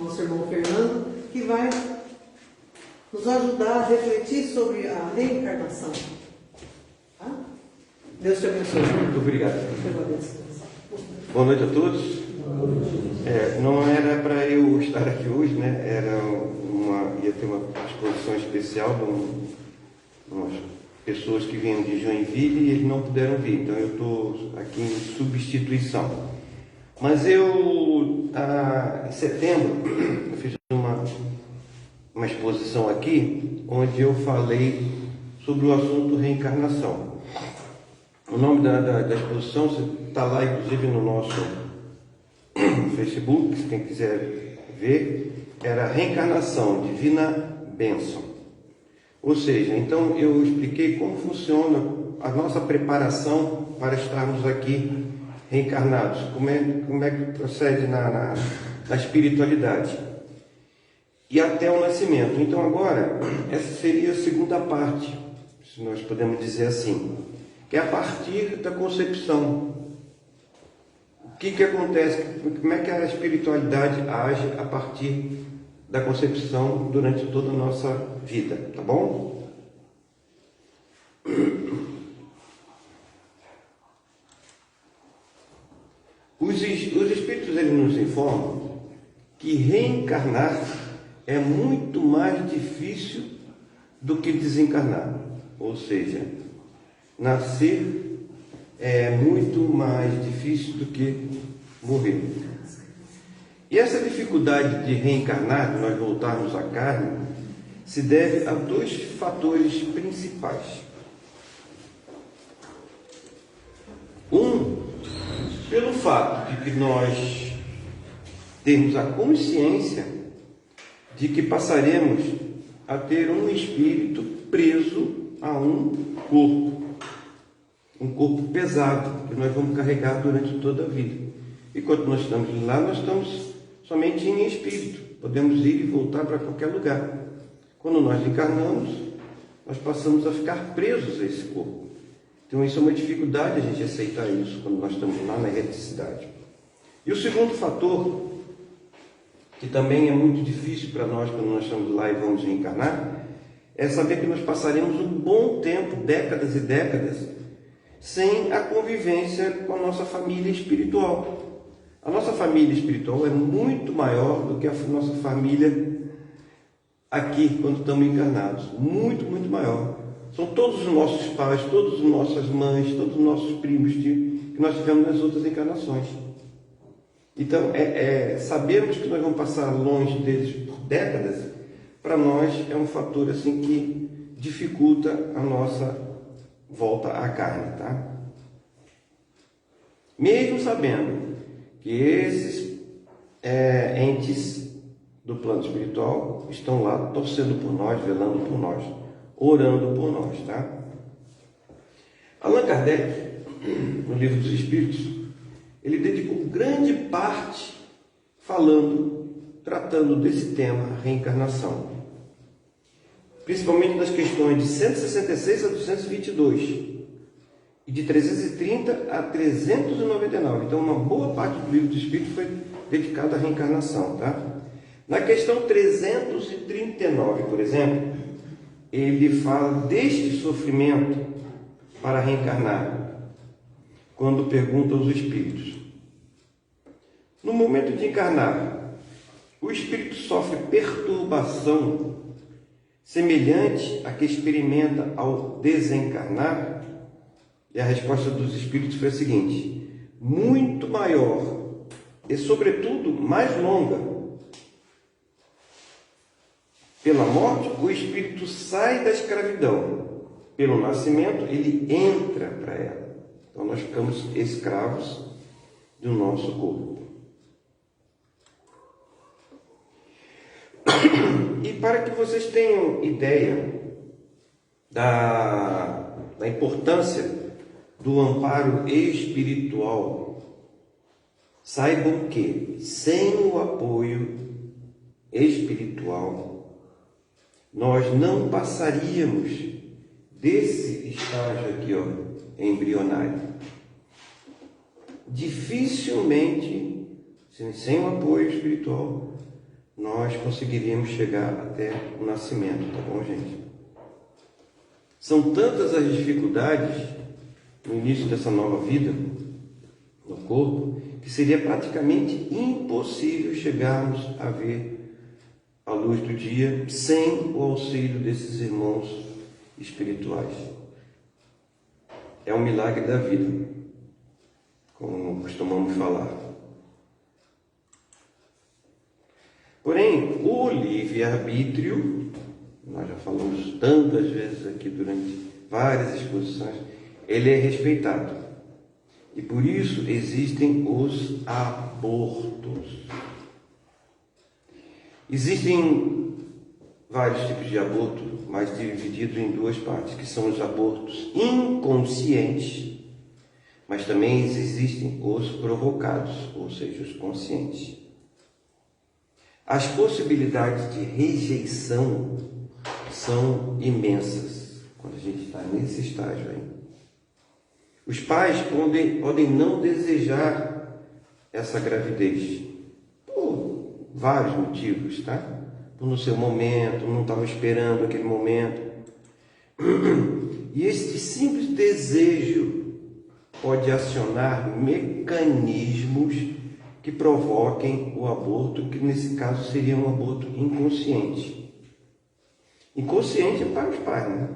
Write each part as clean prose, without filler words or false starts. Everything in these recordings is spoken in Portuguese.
nosso irmão Fernando, que vai nos ajudar a refletir sobre a reencarnação. Tá? Deus te abençoe. Muito obrigado. Boa noite a todos. Não era para eu estar aqui hoje, né? Ia ter uma exposição especial de umas pessoas que vinham de Joinville e eles não puderam vir, então eu estou aqui em substituição. Mas em setembro, eu fiz uma exposição aqui, onde eu falei sobre o assunto reencarnação. O nome da exposição está lá, inclusive, no nosso Facebook, se quem quiser ver, era Reencarnação, Divina Bênção. Ou seja, então eu expliquei como funciona a nossa preparação para estarmos aqui reencarnados, como é que procede na espiritualidade e até o nascimento. Então agora, essa seria a segunda parte, se nós podemos dizer assim, que é a partir da concepção. O que acontece, como é que a espiritualidade age a partir da concepção durante toda a nossa vida, tá bom? Os espíritos eles nos informam que reencarnar é muito mais difícil do que desencarnar. Ou seja, nascer é muito mais difícil do que morrer. E essa dificuldade de reencarnar, de nós voltarmos à carne, se deve a dois fatores principais. Pelo fato de que nós temos a consciência de que passaremos a ter um espírito preso a um corpo pesado, que nós vamos carregar durante toda a vida. E quando nós estamos lá, nós estamos somente em espírito, podemos ir e voltar para qualquer lugar. Quando nós encarnamos, nós passamos a ficar presos a esse corpo. Então isso é uma dificuldade a gente aceitar isso quando nós estamos lá na erreticidade. E o segundo fator, que também é muito difícil para nós quando nós estamos lá e vamos reencarnar, é saber que nós passaremos um bom tempo, décadas e décadas, sem a convivência com a nossa família espiritual. A nossa família espiritual é muito maior do que a nossa família aqui, quando estamos encarnados. Muito, muito maior. São todos os nossos pais, todas as nossas mães, todos os nossos primos que nós tivemos nas outras encarnações. Então, sabermos que nós vamos passar longe deles por décadas, para nós é um fator assim que dificulta a nossa volta à carne, tá? Mesmo sabendo que esses entes do plano espiritual estão lá torcendo por nós, velando por nós, orando por nós, tá? Allan Kardec, no Livro dos Espíritos, ele dedicou grande parte tratando desse tema, reencarnação. Principalmente das questões de 166 a 222 e de 330 a 399. Então, uma boa parte do Livro dos Espíritos foi dedicada à reencarnação, tá? Na questão 339, por exemplo, ele fala deste sofrimento para reencarnar, quando pergunta aos espíritos. No momento de encarnar, o espírito sofre perturbação semelhante à que experimenta ao desencarnar? E a resposta dos espíritos foi a seguinte: muito maior e, sobretudo, mais longa. Pela morte, o espírito sai da escravidão. Pelo nascimento, ele entra para ela. Então, nós ficamos escravos do nosso corpo. E para que vocês tenham ideia da importância do amparo espiritual, saibam que, sem o apoio espiritual, nós não passaríamos desse estágio aqui, embrionário. Dificilmente, sem o apoio espiritual, nós conseguiríamos chegar até o nascimento, tá bom, gente? São tantas as dificuldades no início dessa nova vida, no corpo, que seria praticamente impossível chegarmos a ver a luz do dia sem o auxílio desses irmãos espirituais. É um milagre da vida, como costumamos falar. Porém, o livre-arbítrio, nós já falamos tantas vezes aqui durante várias exposições, ele é respeitado. E por isso existem os abortos. Existem vários tipos de aborto, mas divididos em duas partes, que são os abortos inconscientes, mas também existem os provocados, ou seja, os conscientes. As possibilidades de rejeição são imensas quando a gente está nesse estágio aí. Os pais podem não desejar essa gravidez por vários motivos, tá? Por não ser o momento, não estavam esperando aquele momento. E este simples desejo pode acionar mecanismos que provoquem o aborto, que nesse caso seria um aborto inconsciente. Inconsciente é para os pais, né?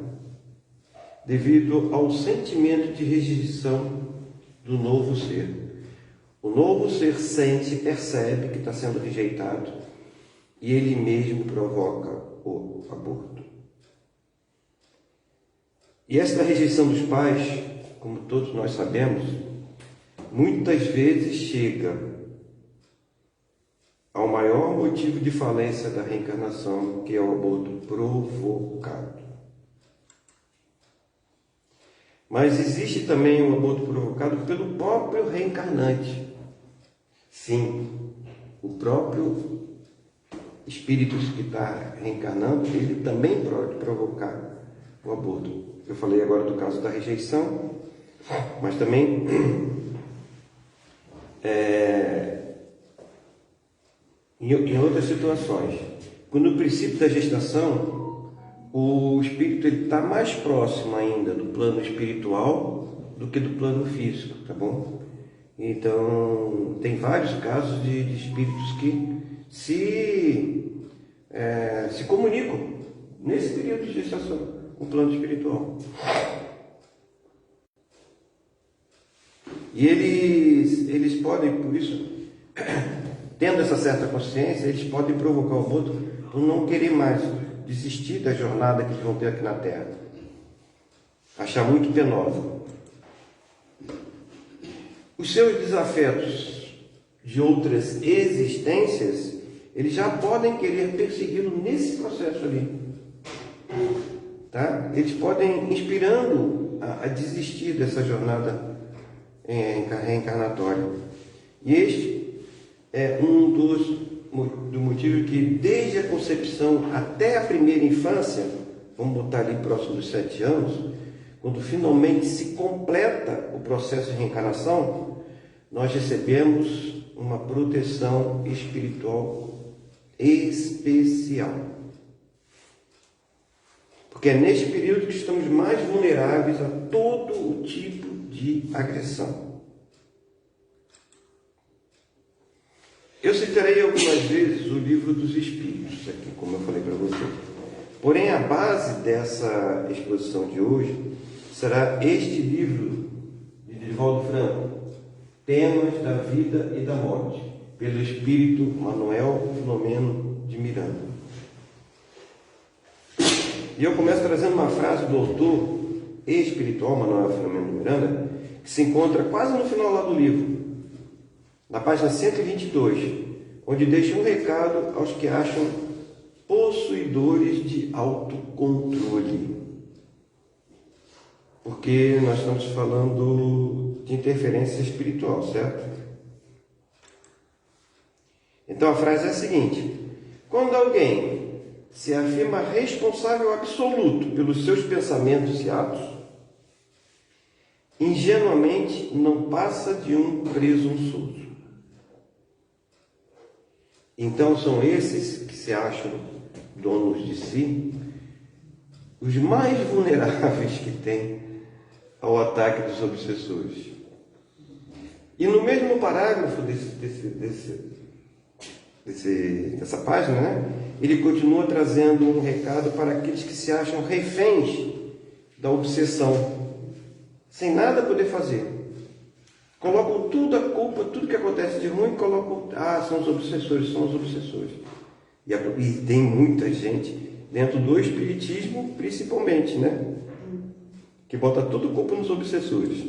Devido ao sentimento de rejeição do novo ser. O novo ser sente, percebe que está sendo rejeitado e ele mesmo provoca o aborto. E esta rejeição dos pais, como todos nós sabemos, muitas vezes chega ao maior motivo de falência da reencarnação, que é o aborto provocado. Mas existe também o aborto provocado pelo próprio reencarnante. Sim, o próprio espírito que está reencarnando, ele também pode provocar o aborto. Eu falei agora do caso da rejeição, mas também em outras situações. Quando no princípio da gestação, o espírito está mais próximo ainda do plano espiritual do que do plano físico, tá bom? Então, tem vários casos de espíritos que se comunicam nesse período de gestação com o plano espiritual. E eles podem, por isso, tendo essa certa consciência, eles podem provocar o aborto por não querer mais desistir da jornada que eles vão ter aqui na Terra. Achar muito penosa. Os seus desafetos de outras existências, eles já podem querer persegui-lo nesse processo ali. Tá? Eles podem inspirando a desistir dessa jornada reencarnatória. E este é um do motivo que desde a concepção até a primeira infância, vamos botar ali próximo dos 7 anos, quando finalmente se completa o processo de reencarnação, nós recebemos uma proteção espiritual especial. Porque é neste período que estamos mais vulneráveis a todo o tipo de agressão. Eu citarei algumas vezes o Livro dos Espíritos, aqui, como eu falei para vocês. Porém, a base dessa exposição de hoje será este livro de Divaldo Franco, Temas da Vida e da Morte, pelo Espírito Manuel Filomeno de Miranda. E eu começo trazendo uma frase do autor espiritual Manuel Filomeno de Miranda, que se encontra quase no final lá do livro, na página 122, onde deixa um recado aos que acham possuidores de autocontrole. Porque nós estamos falando de interferência espiritual, certo? Então a frase é a seguinte: quando alguém se afirma responsável absoluto pelos seus pensamentos e atos, ingenuamente não passa de um presunçoso. Então são esses que se acham donos de si, os mais vulneráveis que tem ao ataque dos obsessores. E no mesmo parágrafo dessa página, né, ele continua trazendo um recado para aqueles que se acham reféns da obsessão, sem nada poder fazer. Colocam tudo a culpa, tudo que acontece de ruim, colocam, são os obsessores, são os obsessores. E tem muita gente dentro do espiritismo, principalmente, né, que bota toda a culpa nos obsessores.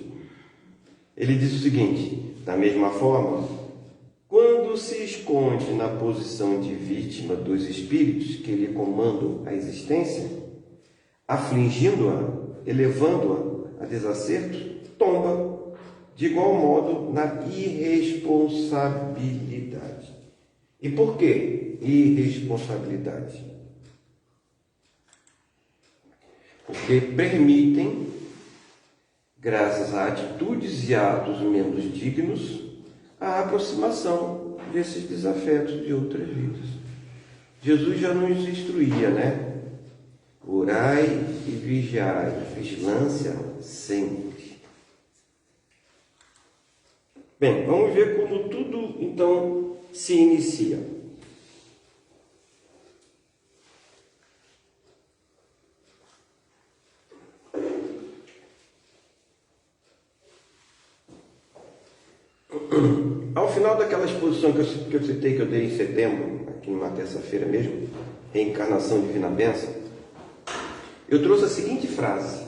Ele diz o seguinte: da mesma forma, quando se esconde na posição de vítima dos espíritos que lhe comandam a existência, afligindo-a, elevando-a a desacertos, tomba de igual modo na irresponsabilidade. E por que irresponsabilidade? Porque permitem, graças a atitudes e atos menos dignos, a aproximação desses desafetos de outras vidas. Jesus já nos instruía, né? Orai e vigiai, vigilância sempre. Bem, vamos ver como tudo, então, se inicia. Ao final daquela exposição que eu citei, que eu dei em setembro, aqui numa terça-feira mesmo, Reencarnação Divina Bênção, eu trouxe a seguinte frase,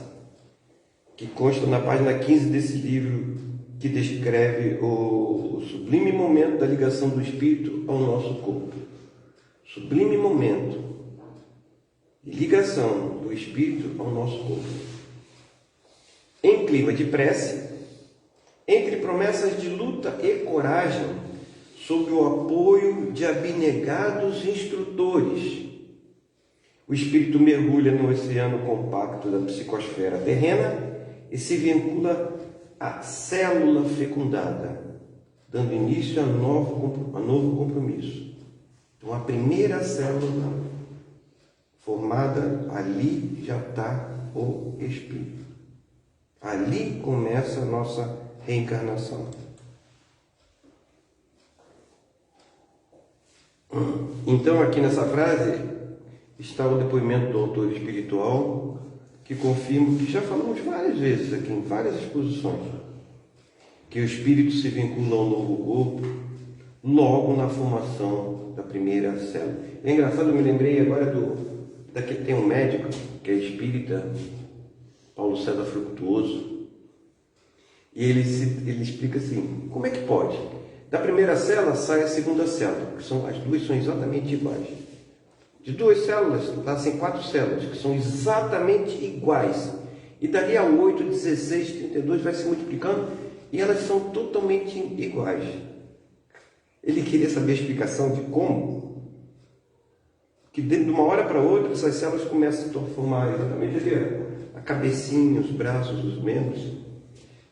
que consta na página 15 desse livro, que descreve o sublime momento da ligação do espírito ao nosso corpo. Sublime momento de ligação do espírito ao nosso corpo. Em clima de prece, entre promessas de luta e coragem, sob o apoio de abnegados instrutores, o espírito mergulha no oceano compacto da psicosfera terrena e se vincula à célula fecundada, dando início a novo compromisso. Então, a primeira célula formada, ali já está o espírito. Ali começa a nossa reencarnação. Então, aqui nessa frase está o depoimento do autor espiritual, que confirma que já falamos várias vezes aqui, em várias exposições, que o espírito se vincula ao novo corpo logo na formação da primeira célula. É engraçado, eu me lembrei agora daquele, tem um médico que é espírita, Paulo César Frutuoso, e ele explica assim: como é que pode? Da primeira célula sai a segunda célula, que as duas são exatamente iguais. De duas células, nascem 4 células, que são exatamente iguais. E dali a 8, 16, 32 vai se multiplicando e elas são totalmente iguais. Ele queria saber a explicação de como. Que de uma hora para outra, essas células começam a formar exatamente a cabecinha, os braços, os membros.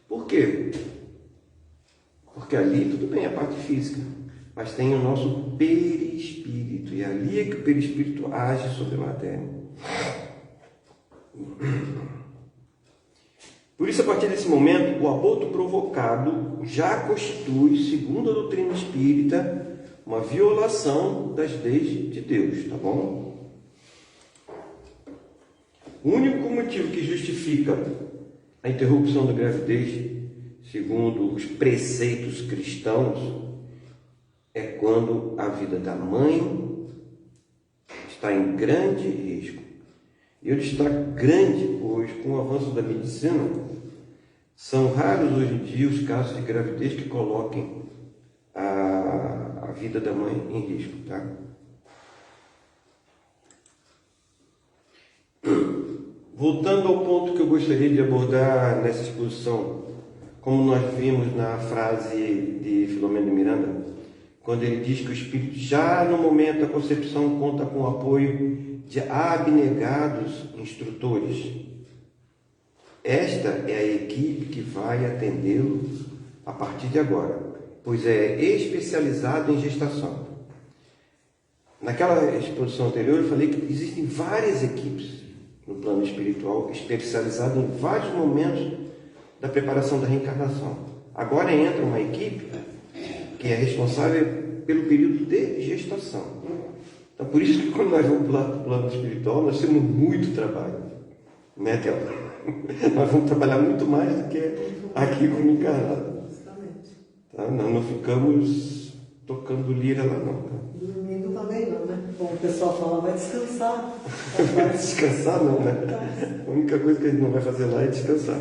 Por quê? Porque ali, tudo bem, a parte física, mas tem o nosso perispírito, e ali é que o perispírito age sobre a matéria. Por isso, a partir desse momento, o aborto provocado já constitui, segundo a doutrina espírita, uma violação das leis de Deus, tá bom? O único motivo que justifica a interrupção da gravidez, segundo os preceitos cristãos, é quando a vida da mãe está em grande risco. E eu destaco grande, pois com o avanço da medicina, são raros hoje em dia os casos de gravidez que coloquem a vida da mãe em risco, tá? Voltando ao ponto que eu gostaria de abordar nessa exposição, como nós vimos na frase de Filomeno de Miranda, quando ele diz que o espírito já no momento da concepção conta com o apoio de abnegados instrutores. Esta é a equipe que vai atendê-lo a partir de agora, pois é especializado em gestação. Naquela exposição anterior eu falei que existem várias equipes no plano espiritual especializadas em vários momentos da preparação da reencarnação. Agora entra uma equipe que é responsável pelo período de gestação. Então, por isso que quando nós vamos para o plano espiritual, nós temos muito trabalho. Né, Thelma? Nós vamos trabalhar muito mais do que aqui como encarnado. Tá? Nós não ficamos tocando lira lá, não. Tá? Domingo também não, né? Como o pessoal fala, vai descansar. Descansar não, né? A única coisa que a gente não vai fazer lá é descansar.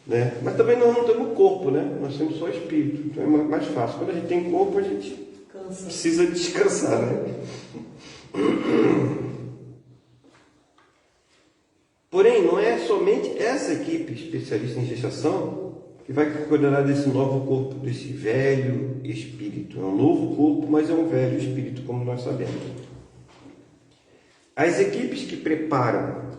Né? Mas também nós não temos corpo, né? Nós temos só espírito. Então é mais fácil. Quando a gente tem corpo, a gente precisa descansar, né? Porém, não é somente essa equipe especialista em gestação que vai cuidar desse novo corpo, desse velho espírito. É um novo corpo, mas é um velho espírito, como nós sabemos. As equipes que prepararam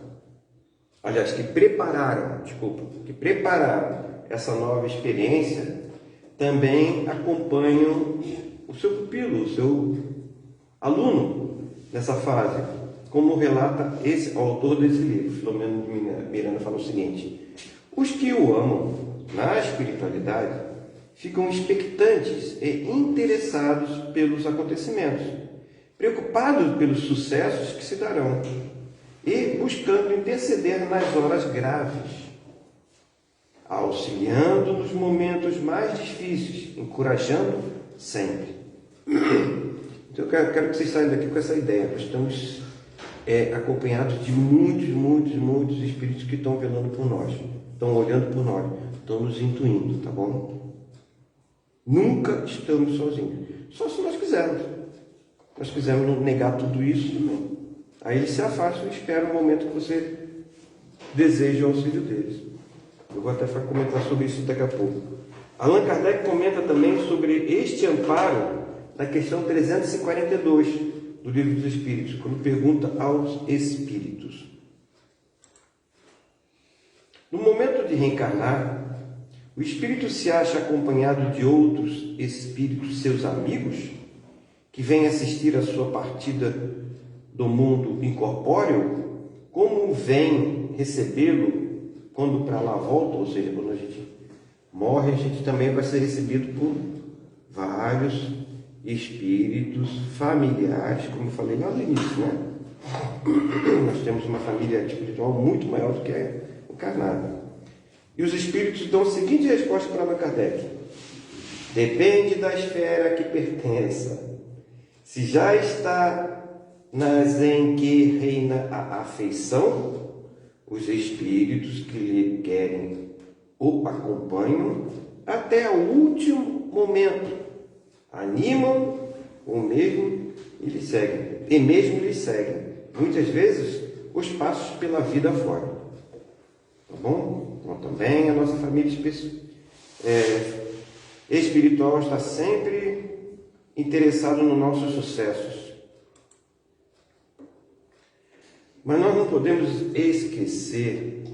essa nova experiência também acompanham o seu pupilo, o seu aluno nessa fase, como relata o autor desse livro. Filomeno de Miranda fala o seguinte: os que o amam na espiritualidade ficam expectantes e interessados pelos acontecimentos, preocupados pelos sucessos que se darão e buscando interceder nas horas graves, auxiliando nos momentos mais difíceis, encorajando sempre. Então eu quero que vocês saiam daqui com essa ideia. Nós estamos acompanhados de muitos espíritos que estão velando por nós, estão olhando por nós, estão nos intuindo, tá bom? Nunca estamos sozinhos, só se nós quisermos. Nós quisermos negar tudo isso, não. Aí eles se afastam e esperam o momento que você deseja o auxílio deles. Eu vou até comentar sobre isso daqui a pouco. Allan Kardec comenta também sobre este amparo na questão 342 do Livro dos Espíritos, quando pergunta aos espíritos: no momento de reencarnar, o espírito se acha acompanhado de outros espíritos, seus amigos, que vêm assistir a sua partida do mundo incorpóreo? Como vem recebê-lo quando para lá volta? Ou seja, quando a gente morre, a gente também vai ser recebido por vários espíritos familiares, como eu falei lá no início, né? Nós temos uma família espiritual muito maior do que a encarnada. E os espíritos dão a seguinte resposta para Allan Kardec: depende da esfera que pertença. Se já está nas em que reina a afeição, os espíritos que lhe querem o acompanham até o último momento, animam ou mesmo lhe seguem, muitas vezes os passos pela vida fora. Tá bom? Então também a nossa família espiritual está sempre interessada nos nossos sucessos. Mas nós não podemos esquecer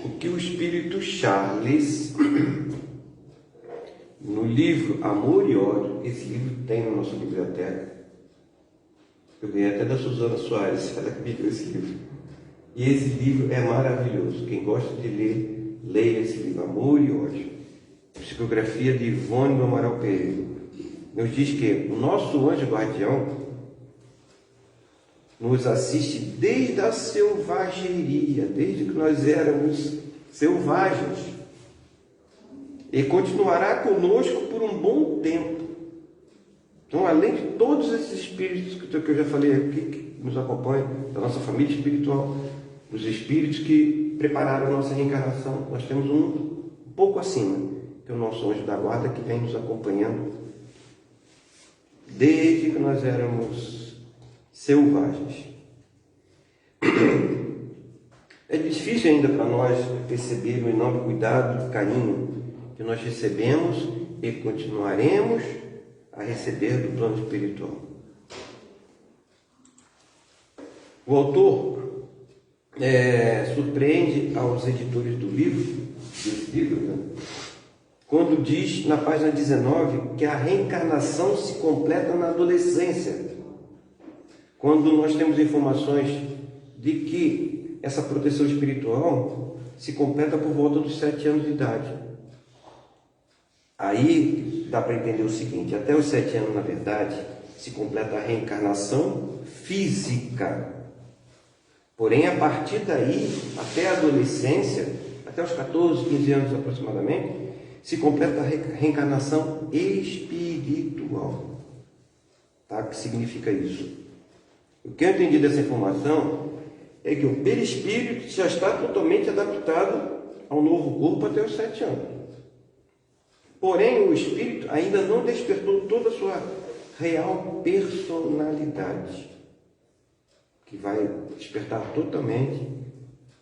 o que o Espírito Charles, no livro Amor e Ódio, esse livro tem na nossa biblioteca. Eu ganhei até da Suzana Soares, ela que me deu esse livro. E esse livro é maravilhoso. Quem gosta de ler, leia esse livro, Amor e Ódio. Psicografia de Ivone do Amaral Pereira. Nos diz que o nosso anjo guardião nos assiste desde a selvageria, desde que nós éramos selvagens, e continuará conosco por um bom tempo. Então, além de todos esses espíritos que eu já falei aqui, que nos acompanham, da nossa família espiritual, dos espíritos que prepararam a nossa reencarnação, nós temos um pouco acima, que é o nosso anjo da guarda, que vem nos acompanhando desde que nós éramos selvagens. É difícil ainda para nós perceber o enorme cuidado e carinho que nós recebemos e continuaremos a receber do plano espiritual. O autor surpreende aos editores desse livro, né, quando diz na página 19 que a reencarnação se completa na adolescência, quando nós temos informações de que essa proteção espiritual se completa por volta dos 7 anos de idade. Aí dá para entender o seguinte: até os 7 anos, na verdade, se completa a reencarnação física. Porém, a partir daí, até a adolescência, até os 14, 15 anos aproximadamente, se completa a reencarnação espiritual. Tá? O que significa isso? O que eu entendi dessa informação é que o perispírito já está totalmente adaptado ao novo corpo até os 7 anos. Porém, o espírito ainda não despertou toda a sua real personalidade, que vai despertar totalmente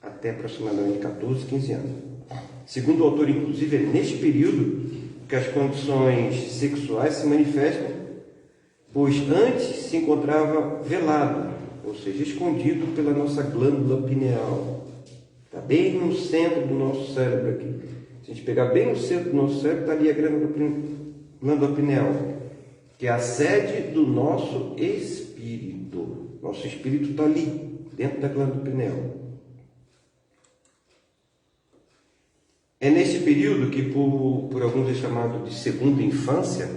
até aproximadamente 14, 15 anos. Segundo o autor, inclusive, é neste período que as condições sexuais se manifestam, pois antes se encontrava velado, ou seja, escondido pela nossa glândula pineal. Está bem no centro do nosso cérebro aqui. Se a gente pegar bem no centro do nosso cérebro, está ali a glândula pineal, que é a sede do nosso espírito. Nosso espírito está ali, dentro da glândula pineal. É neste período que, por alguns é chamado de segunda infância,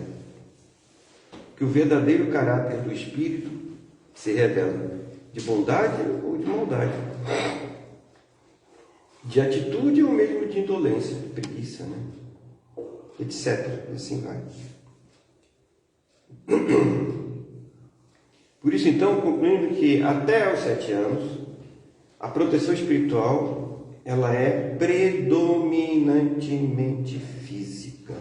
que o verdadeiro caráter do espírito se revela, de bondade ou de maldade, de atitude ou mesmo de indolência, preguiça, né? Etc. E assim vai. Por isso, então, concluindo que até aos 7 anos, a proteção espiritual ela é predominantemente física,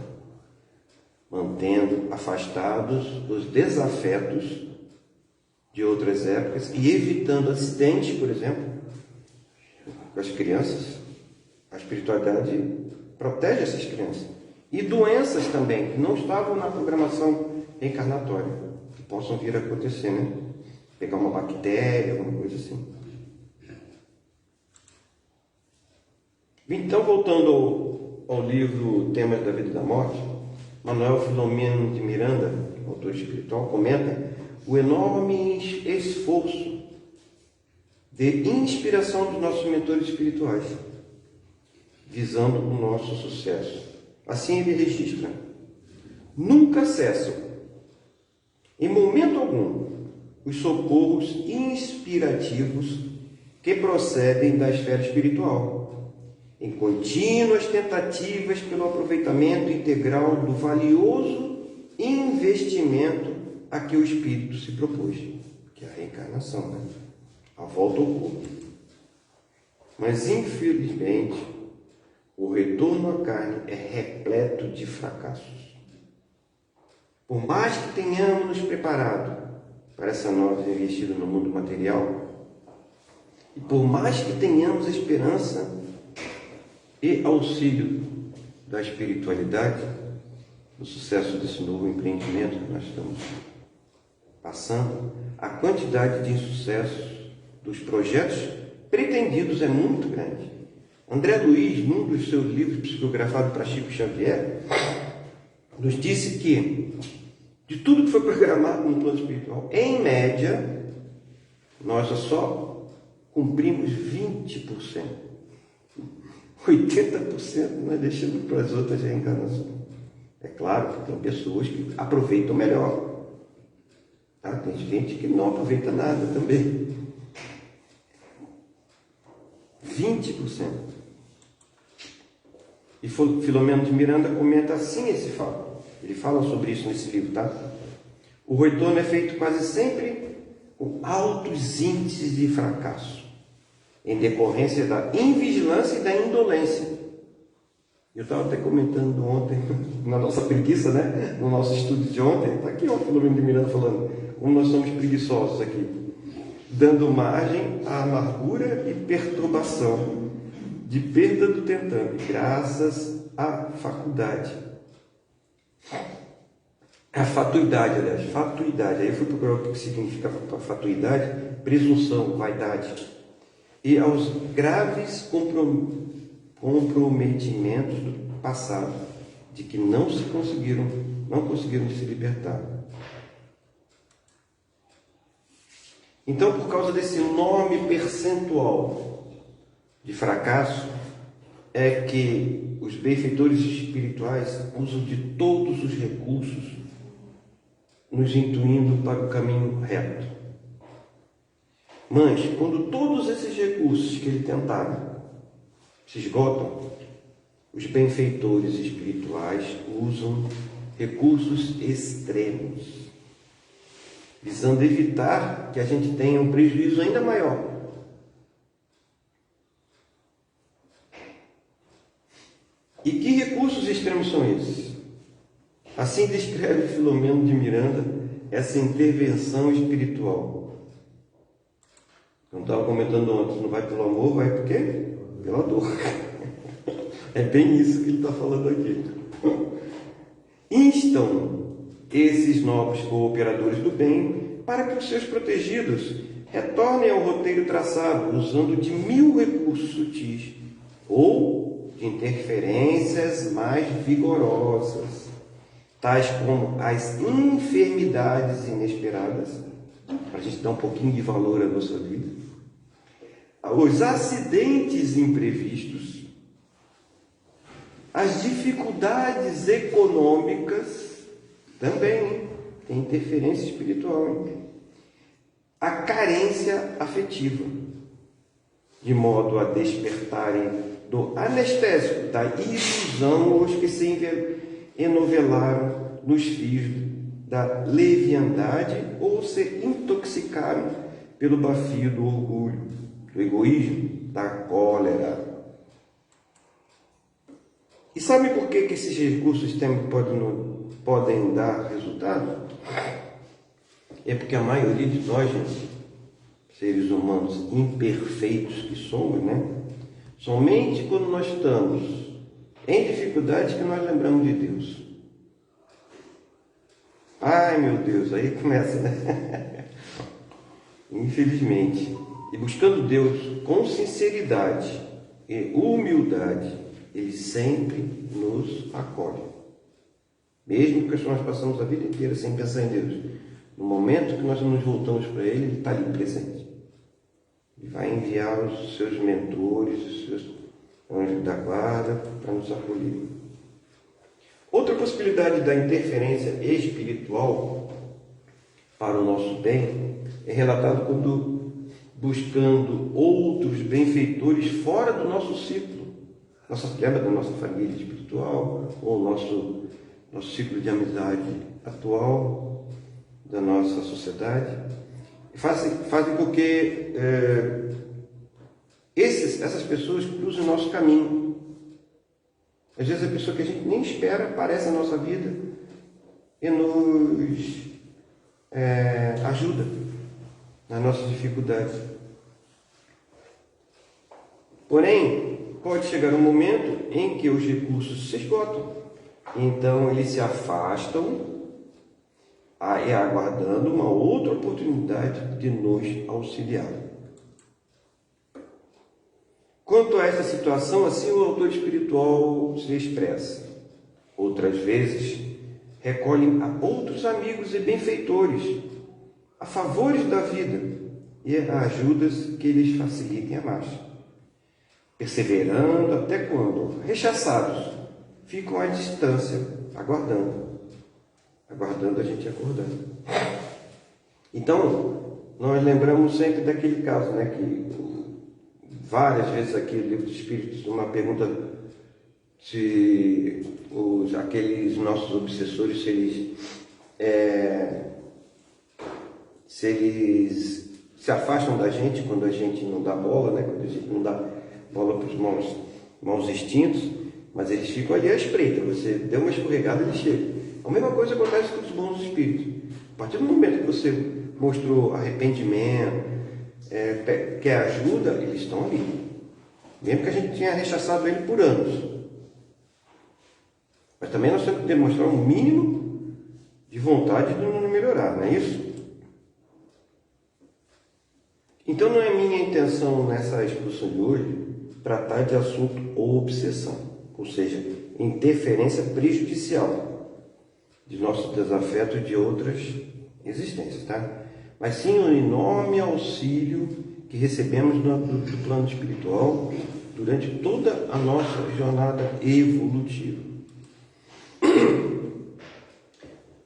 mantendo afastados os desafetos de outras épocas e evitando acidentes, por exemplo, das crianças. A espiritualidade protege essas crianças. E doenças também, que não estavam na programação reencarnatória, que possam vir a acontecer, né? Pegar uma bactéria, alguma coisa assim. Então, voltando ao livro Temas da Vida e da Morte, Manuel Filomeno de Miranda, autor espiritual, comenta o enorme esforço de inspiração dos nossos mentores espirituais, visando o nosso sucesso. Assim ele registra: nunca cessam, em momento algum, os socorros inspirativos que procedem da esfera espiritual, em contínuas tentativas pelo aproveitamento integral do valioso investimento a que o espírito se propôs, que é a reencarnação, né? A volta ao corpo. Mas, infelizmente, o retorno à carne é repleto de fracassos. Por mais que tenhamos nos preparado para essa nova investida no mundo material, e por mais que tenhamos esperança e auxílio da espiritualidade no sucesso desse novo empreendimento que nós estamos passando, a quantidade de insucessos dos projetos pretendidos é muito grande. André Luiz, num dos seus livros psicografados para Chico Xavier, nos disse que de tudo que foi programado no plano espiritual, em média, nós só cumprimos 20%. 80% nós deixamos para as outras reencarnações. É claro que tem pessoas que aproveitam melhor. Tá? Tem gente que não aproveita nada também. 20%. E Filomeno de Miranda comenta assim esse fato. Ele fala sobre isso nesse livro, tá? O retorno é feito quase sempre com altos índices de fracasso, em decorrência da invigilância e da indolência. Eu estava até comentando ontem, na nossa preguiça, né? No nosso estudo de ontem, está aqui o Filomeno de Miranda falando como nós somos preguiçosos aqui, dando margem à amargura e perturbação, de perda do tentame, graças à faculdade. A fatuidade, aliás, fatuidade. Aí eu fui procurar o que significa fatuidade: presunção, vaidade. E aos graves comprometimentos do passado, de que não conseguiram se libertar. Então, por causa desse enorme percentual de fracasso, é que os benfeitores espirituais usam de todos os recursos, nos intuindo para o caminho reto. Mas, quando todos esses recursos que ele tentava se esgotam, os benfeitores espirituais usam recursos extremos, visando evitar que a gente tenha um prejuízo ainda maior. E que recursos extremos são esses? Assim descreve Filomeno de Miranda essa intervenção espiritual. Eu estava comentando ontem, não vai pelo amor, vai por quê? Pela dor. É bem isso que ele está falando aqui. Instam esses nobres cooperadores do bem para que os seus protegidos retornem ao roteiro traçado, usando de 1000 recursos sutis ou de interferências mais vigorosas, tais como as enfermidades inesperadas, para a gente dar um pouquinho de valor à nossa vida, os acidentes imprevistos, as dificuldades econômicas, também tem interferência espiritual, hein? A carência afetiva, de modo a despertarem do anestésico, da ilusão, os que se enovelaram nos fios da leviandade ou se intoxicaram pelo bafio do orgulho, do egoísmo, da cólera. E sabe por que esses recursos sistêmicos podem dar resultado? É porque a maioria de nós, gente, seres humanos imperfeitos que somos, né? Somente quando nós estamos em dificuldade que nós lembramos de Deus. Ai, meu Deus, aí começa, né? Infelizmente. E buscando Deus com sinceridade e humildade, Ele sempre nos acolhe. Mesmo que nós passamos a vida inteira sem pensar em Deus, no momento que nós nos voltamos para Ele, Ele está ali presente. Ele vai enviar os seus mentores, os seus anjos da guarda para nos acolher. Outra possibilidade da interferência espiritual para o nosso bem é relatado quando buscando outros benfeitores fora do nosso ciclo. Lembra da nossa família espiritual, ou nosso ciclo de amizade atual, da nossa sociedade. Fazem com que essas pessoas cruzem o nosso caminho. Às vezes a pessoa que a gente nem espera aparece na nossa vida e nos ajuda nas nossas dificuldades. Porém, pode chegar um momento em que os recursos se esgotam. Então, eles se afastam, aguardando uma outra oportunidade de nos auxiliar. Quanto a essa situação, assim o autor espiritual se expressa. Outras vezes, recolhem a outros amigos e benfeitores, a favores da vida e a ajudas que lhes facilitem a marcha. Perseverando até quando, rechaçados, ficam à distância, aguardando a gente acordar. Então, nós lembramos sempre daquele caso, né, que várias vezes aqui no Livro dos Espíritos, uma pergunta se aqueles nossos obsessores, se eles se afastam da gente quando a gente não dá bola, né, quando a gente não dá bola para os maus instintos, mas eles ficam ali à espreita. Você deu uma escorregada, eles chegam. A mesma coisa acontece com os bons espíritos. A partir do momento que você mostrou arrependimento, quer ajuda, eles estão ali. Mesmo que a gente tenha rechaçado ele por anos. Mas também nós temos que demonstrar um mínimo de vontade de não melhorar, não é isso? Então não é minha intenção nessa exposição de hoje tratar de assunto obsessão, ou seja, interferência prejudicial de nosso desafeto de outras existências, tá? Mas sim um enorme auxílio que recebemos do plano espiritual durante toda a nossa jornada evolutiva.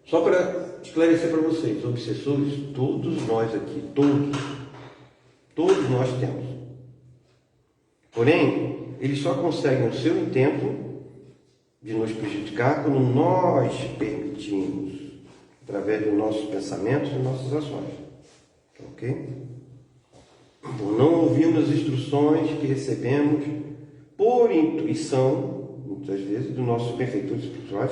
Só para esclarecer para vocês, obsessores, todos nós aqui, todos nós temos. Porém, eles só conseguem o seu intento de nos prejudicar quando nós permitimos, através dos nossos pensamentos e nossas ações. Ok? Por não ouvirmos as instruções que recebemos por intuição, muitas vezes, dos nossos benfeitores espirituais,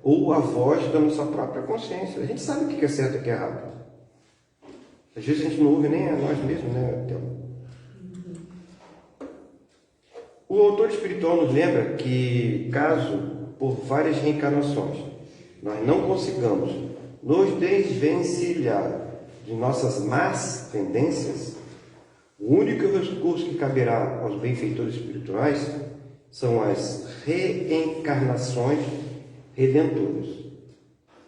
ou a voz da nossa própria consciência. A gente sabe o que é certo e o que é errado. Às vezes a gente não ouve nem a nós mesmos, né, Théo? O autor espiritual nos lembra que, caso por várias reencarnações nós não consigamos nos desvencilhar de nossas más tendências, o único recurso que caberá aos benfeitores espirituais são as reencarnações redentoras.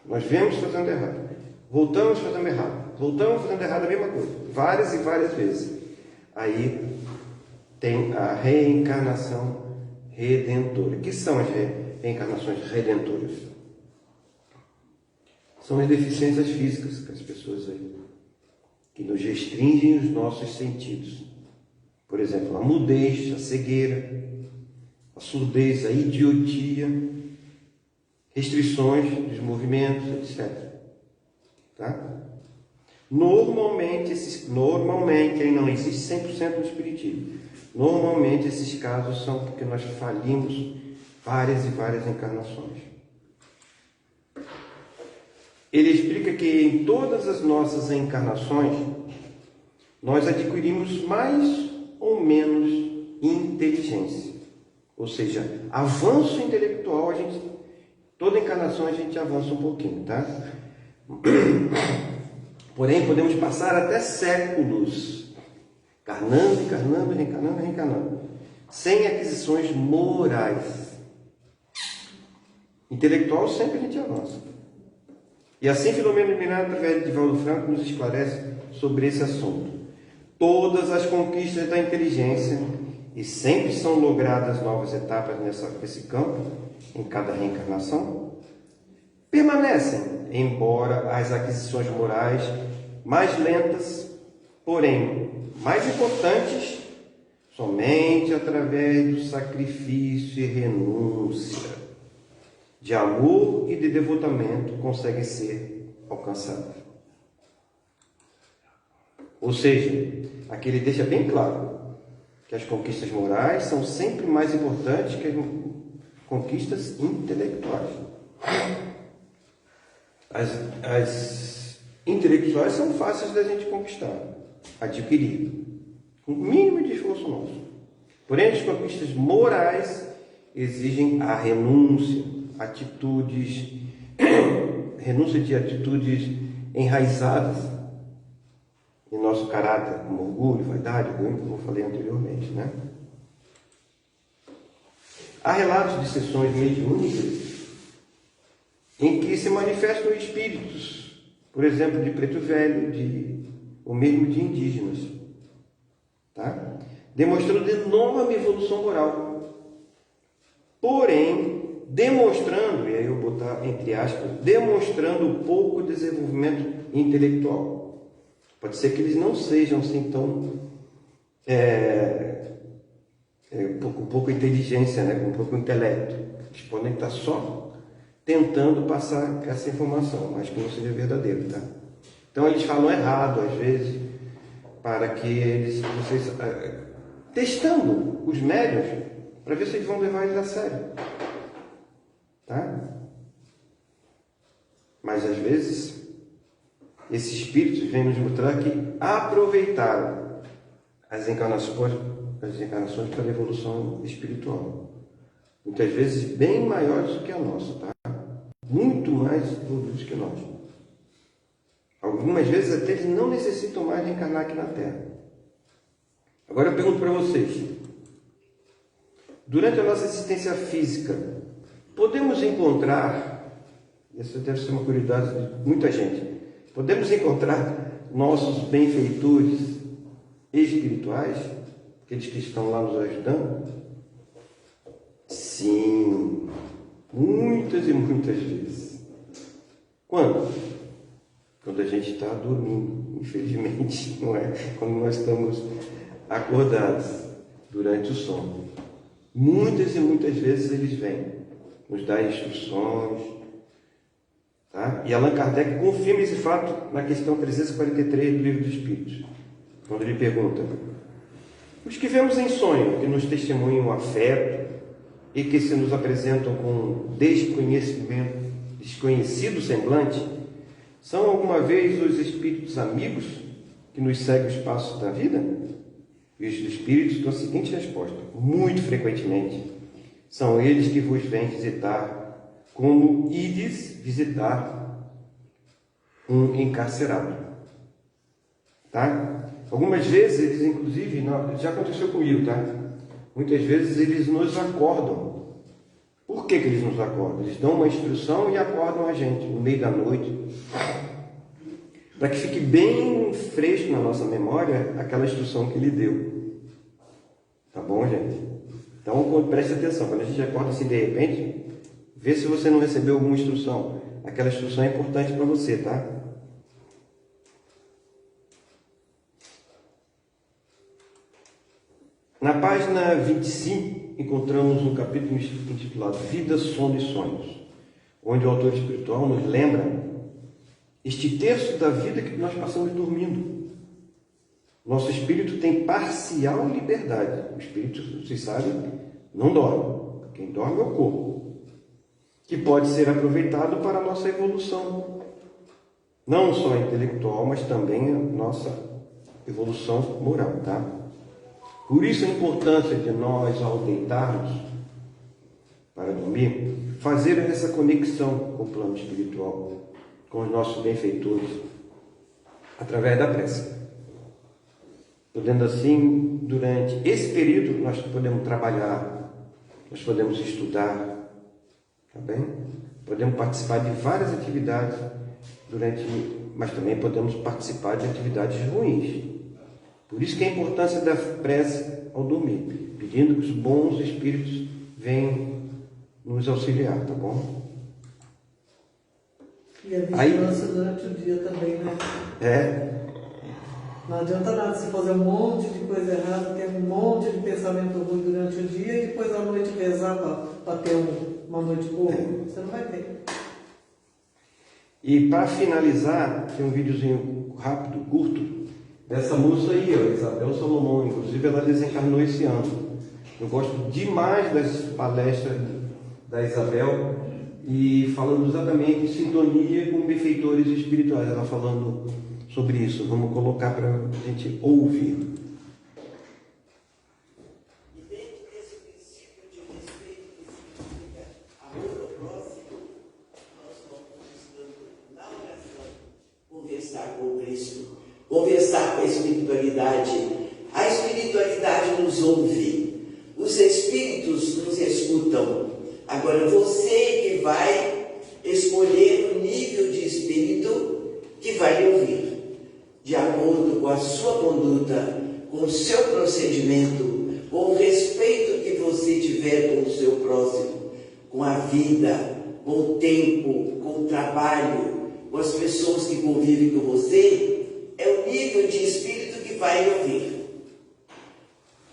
Nós vemos fazendo errado, voltamos fazendo errado, voltamos fazendo errado a mesma coisa, várias e várias vezes. Aí tem a reencarnação redentora. O que são as reencarnações redentoras? São as deficiências físicas que as pessoas aí, que nos restringem os nossos sentidos. Por exemplo, a mudez, a cegueira, a surdez, a idiotia, restrições dos movimentos, etc. Tá? Normalmente, aí não existe 100% no espiritismo. Normalmente esses casos são porque nós falimos várias e várias encarnações. Ele explica que em todas as nossas encarnações nós adquirimos mais ou menos inteligência. Ou seja, avanço intelectual, toda encarnação a gente avança um pouquinho, tá? Porém, podemos passar até séculos encarnando, reencarnando, sem aquisições morais. Intelectual sempre a gente avança. E assim Filomeno Iluminado, através de Divaldo Franco, nos esclarece sobre esse assunto. Todas as conquistas da inteligência, e sempre são logradas novas etapas nesse campo, em cada reencarnação, permanecem, embora as aquisições morais mais lentas, porém mais importantes, somente através do sacrifício e renúncia, de amor e de devotamento, conseguem ser alcançadas. Ou seja, aqui ele deixa bem claro que as conquistas morais são sempre mais importantes que as conquistas intelectuais. As intelectuais são fáceis da gente conquistar, adquirir, com o mínimo de esforço nosso. Porém, as conquistas morais exigem a renúncia de atitudes enraizadas em nosso caráter, como orgulho, vaidade, como eu falei anteriormente, né? Há relatos de sessões mediúnicas em que se manifestam espíritos, por exemplo, de preto velho, ou mesmo de indígenas, tá? Demonstrando enorme evolução moral. Porém, demonstrando, e aí eu vou botar entre aspas, demonstrando pouco desenvolvimento intelectual. Pode ser que eles não sejam assim tão com pouca inteligência, né? Com pouco intelecto. Eles podem estar só tentando passar essa informação, mas que não seja verdadeiro, tá? Então eles falam errado às vezes, para que vocês testando os médiuns para ver se eles vão levar eles a sério, tá? Mas às vezes esses espíritos vêm nos mostrar que aproveitaram as encarnações para a evolução espiritual. Muitas vezes bem maiores do que a nossa, tá? Muito mais evoluídos que nós. Algumas vezes até eles não necessitam mais reencarnar aqui na Terra. Agora eu pergunto para vocês. Durante a nossa existência física, podemos encontrar, essa deve ser uma curiosidade de muita gente, podemos encontrar nossos benfeitores espirituais, aqueles que estão lá nos ajudando? Sim, muitas e muitas vezes. Quando? Quando a gente está dormindo, infelizmente, não é? Quando nós estamos acordados durante o sono. Muitas e muitas vezes eles vêm nos dar instruções, tá? E Allan Kardec confirma esse fato na questão 343 do Livro dos Espíritos, quando ele pergunta: os que vemos em sonho, que nos testemunham o afeto e que se nos apresentam com desconhecido semblante, são alguma vez os espíritos amigos que nos seguem os passos da vida? E os espíritos dão a seguinte resposta: muito frequentemente são eles que vos vêm visitar, como ides visitar um encarcerado. Tá? Algumas vezes eles, inclusive, já aconteceu comigo, tá? Muitas vezes eles nos acordam. Por que eles nos acordam? Eles dão uma instrução e acordam a gente no meio da noite, para que fique bem fresco na nossa memória aquela instrução que ele deu. Tá bom, gente? Então, preste atenção. Quando a gente acorda assim de repente, vê se você não recebeu alguma instrução. Aquela instrução é importante para você, tá? Na página 25, encontramos um capítulo intitulado Vida, Sono e Sonhos, onde o autor espiritual nos lembra este terço da vida que nós passamos dormindo. Nosso espírito tem parcial liberdade. O espírito, vocês sabem, não dorme. Quem dorme é o corpo, que pode ser aproveitado para a nossa evolução, não só intelectual, mas também a nossa evolução moral, tá? Por isso a importância de nós, ao deitarmos para dormir, fazer essa conexão com o plano espiritual, com os nossos benfeitores, através da prece. Podendo assim, durante esse período, nós podemos trabalhar, nós podemos estudar, tá bem? Podemos participar de várias atividades mas também podemos participar de atividades ruins. Por isso que a importância da prece ao dormir, pedindo que os bons espíritos venham nos auxiliar, tá bom? E a vigilância durante o dia também, né? É. Não adianta nada você fazer um monte de coisa errada, ter um monte de pensamento ruim durante o dia e depois à noite rezar para ter uma noite boa. Você não vai ter. E para finalizar, tem um videozinho rápido, curto, dessa moça aí, ó, Isabel Salomão. Inclusive ela desencarnou esse ano. Eu gosto demais das palestras da Isabel, e falando exatamente em sintonia com benfeitores espirituais. Ela falando sobre isso. Vamos colocar para a gente ouvir. E dentro desse princípio de respeito que significa amor ao próximo, nós vamos buscando na oração conversar com o Cristo, conversar com a espiritualidade. A espiritualidade nos ouve, os espíritos nos escutam. Agora você que vai escolher o nível de espírito que vai lhe ouvir, de acordo com a sua conduta, com o seu procedimento, com o respeito que você tiver com o seu próximo, com a vida, com o tempo, com o trabalho, com as pessoas que convivem com você, é o nível de espírito que vai lhe ouvir.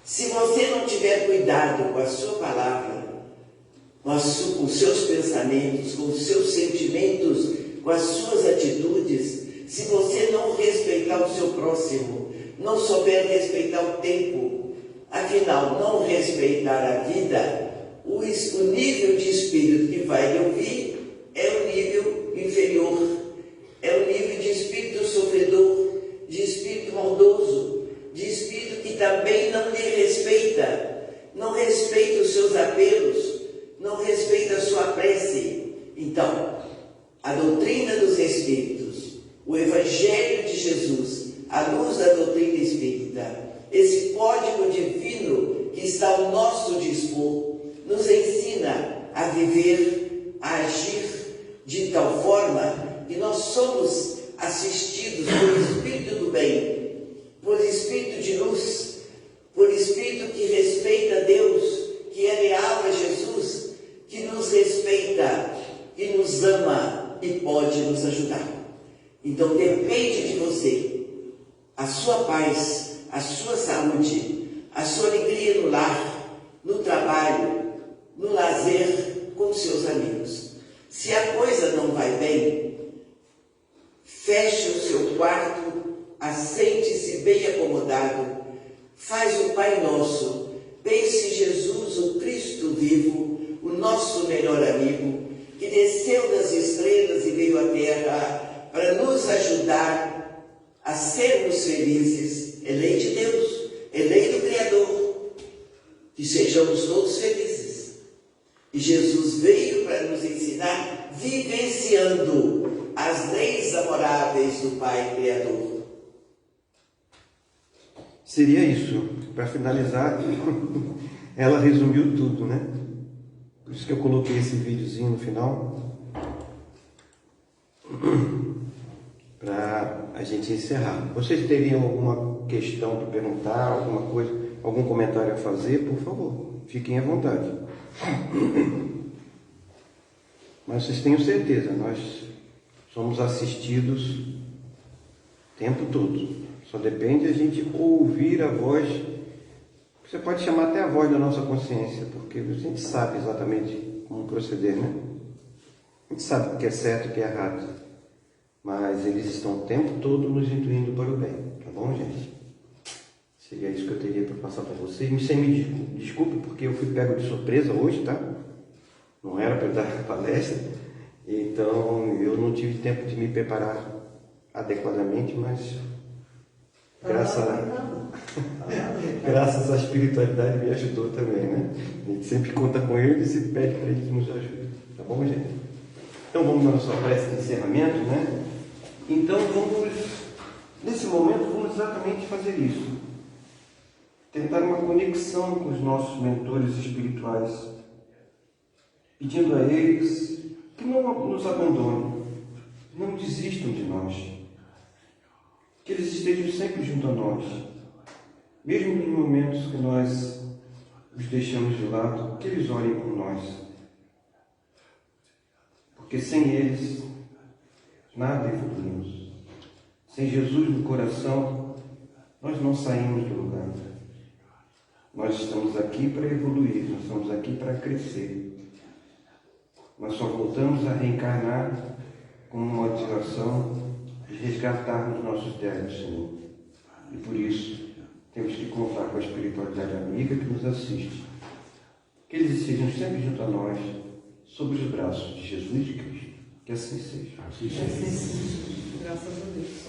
Se você não tiver cuidado com a sua palavra, com os seus pensamentos, com os seus sentimentos, com as suas atitudes, se você não respeitar o seu próximo, não souber respeitar o tempo, afinal, não respeitar a vida, o nível de espírito que vai lhe ouvir é o nível inferior, é o nível de espírito sofredor, de espírito maldoso, de espírito que também não lhe respeita, não respeita os seus apelos, não respeita a sua prece. Então, a doutrina dos Espíritos, o Evangelho de Jesus, a luz da doutrina espírita, esse código divino que está ao nosso dispor, nos ensina a viver, a agir de tal forma que nós somos assistidos por Espírito do bem, por Espírito de luz, por Espírito que respeita a Deus, que é leal a Jesus, que nos respeita, que nos ama e pode nos ajudar. Então depende de você, a sua paz, a sua saúde, a sua alegria no lar, no trabalho, no lazer com seus amigos. Se a coisa não vai bem, feche o seu quarto, assente-se bem acomodado, faz o Pai Nosso, pense Jesus, o Cristo vivo, o nosso melhor amigo, que desceu das estrelas e veio à terra para nos ajudar a sermos felizes. É lei de Deus, é lei do Criador, que sejamos todos felizes. E Jesus veio para nos ensinar vivenciando as leis amoráveis do Pai Criador. Seria isso. Para finalizar, ela resumiu tudo, né? Por isso que eu coloquei esse videozinho no final, para a gente encerrar. Vocês teriam alguma questão para perguntar, alguma coisa, algum comentário a fazer? Por favor, fiquem à vontade. Mas vocês tenham certeza, nós somos assistidos o tempo todo. Só depende a gente ouvir a voz. Você pode chamar até a voz da nossa consciência, porque a gente sabe exatamente como proceder, né? A gente sabe o que é certo e o que é errado. Mas eles estão o tempo todo nos intuindo para o bem. Tá bom, gente? Seria isso que eu teria para passar para vocês. Me desculpe, porque eu fui pego de surpresa hoje, tá? Não era para dar a palestra. Então, eu não tive tempo de me preparar adequadamente, mas graças à espiritualidade me ajudou também, né? A gente sempre conta com ele e se pede para ele que nos ajude. Tá bom, gente? Então vamos na nossa prece de encerramento, né? Então nesse momento, vamos exatamente fazer isso. Tentar uma conexão com os nossos mentores espirituais, pedindo a eles que não nos abandonem, não desistam de nós, que eles estejam sempre junto a nós, mesmo nos momentos que nós os deixamos de lado, que eles orem por nós, porque sem eles nada evoluímos. Sem Jesus no coração, nós não saímos do lugar. Nós estamos aqui para evoluir, nós estamos aqui para crescer. Nós só voltamos a reencarnar com uma motivação de resgatarmos nossos débitos, Senhor. E por isso, temos que contar com a espiritualidade amiga que nos assiste. Que eles estejam sempre junto a nós, sob os braços de Jesus e Cristo. Que assim seja. Graças a Deus.